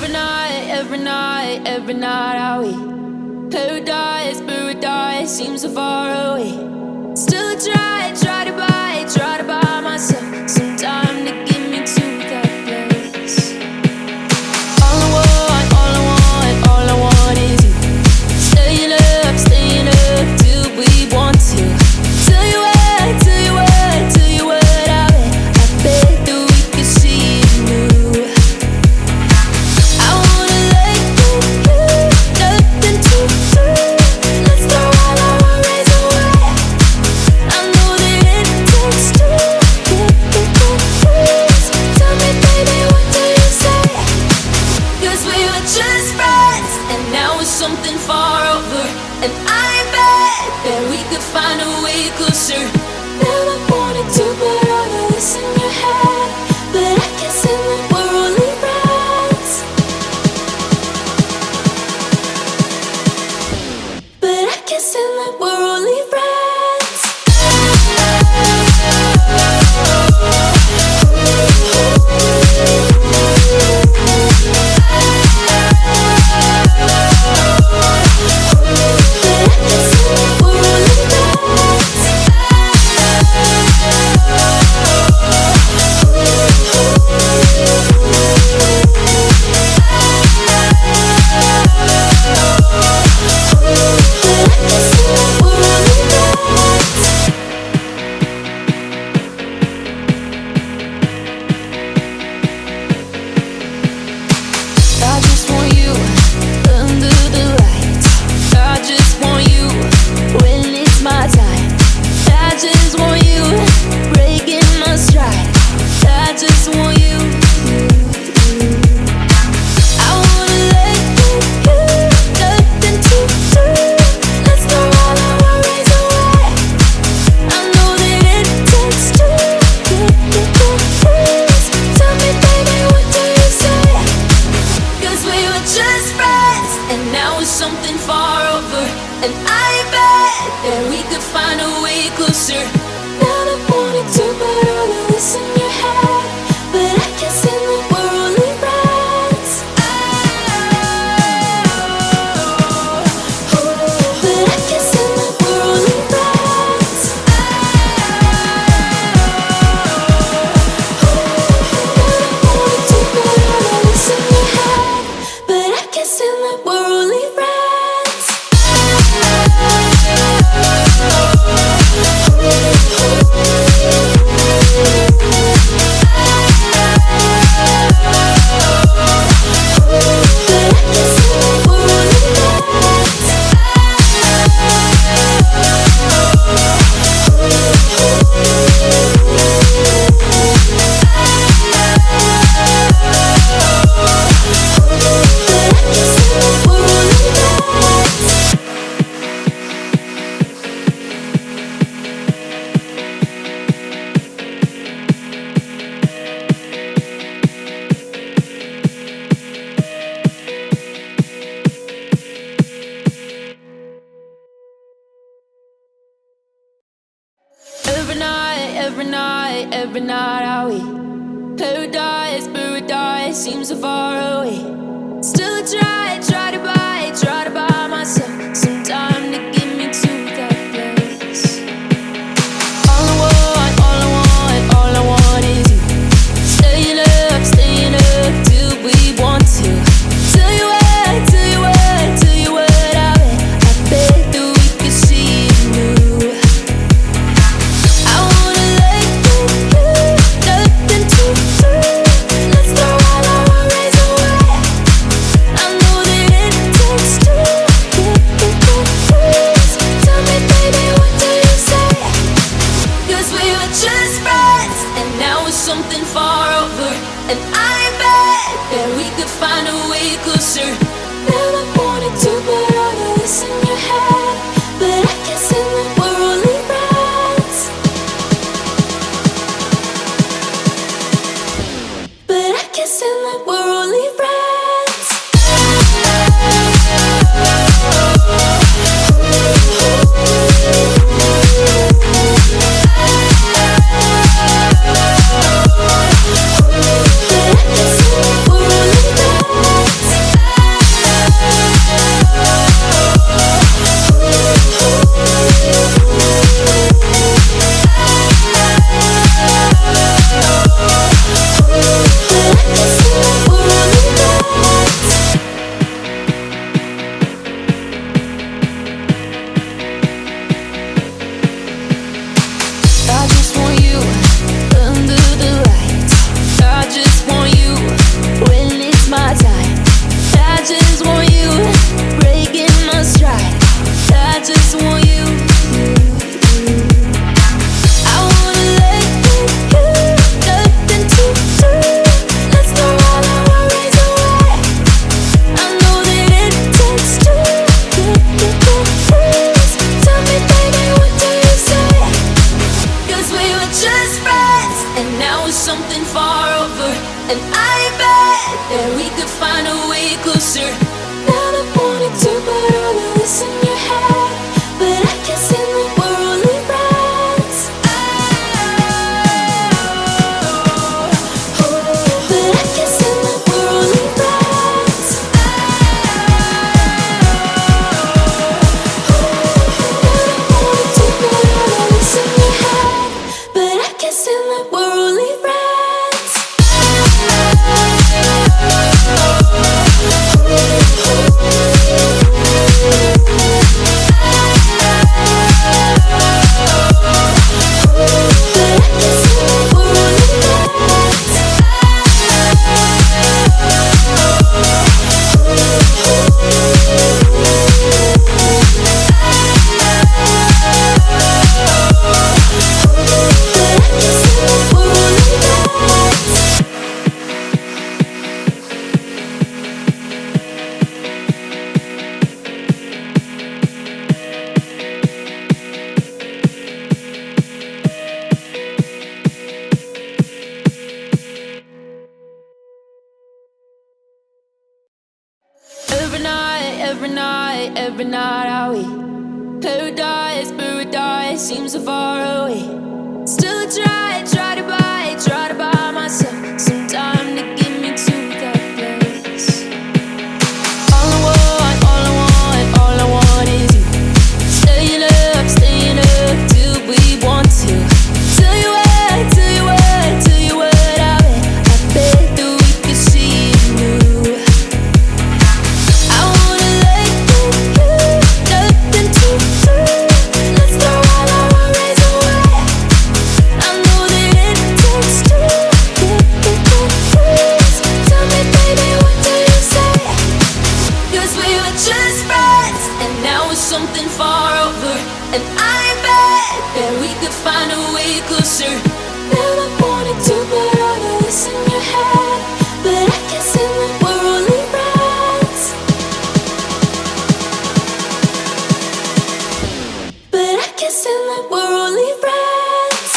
every night are we paradise seems so far away. Still try to buy myself some time to get me to that place. All I want is you. Staying up till we want to. Tell you what I bet that we could see it new. I wanna let you, nothing to do. Let's throw all our worries away. I know that it takes two to get confused. Tell me, baby, what do you say? 'Cause we were just friends, and now it's something far over. And I bet that we could find a way closer. Never wanted to put all of this in your head, but I guess in the we're only friends. But I guess in the we're only friends. Every night are we paradise seems so far away. Still try to buy myself some time to get me to that place. All I want is you. Staying up till we want to. Tell you what I bet that we could see it new. I wanna let you, nothing to do. Let's throw all our worries away. I know that it takes two to get confused. Tell me, baby, what do you say? 'Cause we were just friends, and now it's something far over. And I bet that we could find a way closer. Never wanted to put all of this in your head, but I guess in the we're only friends. But I guess in the we're only friends. But I guess in the we're only friends. every night are we paradise, paradise seems so far away. Still try to buy myself some time to get me to that place. All I want is you. Staying up till we want to. Tell you what I bet that we could see it new. I wanna let go, nothing to do. Let's throw all our worries away. I know that it takes two to get the truth. Tell me, baby, what do you say? 'Cause we were just friends, and now it's something far over. And I bet that we could find a way closer. Never wanted to put all of this in your head, but I can see that we're only friends. But I can see that we're only friends.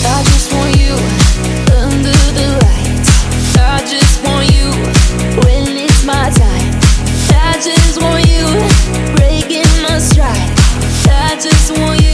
I just want you under the lights. I just want you when it's my time. I just want you breaking my stride. I just want you.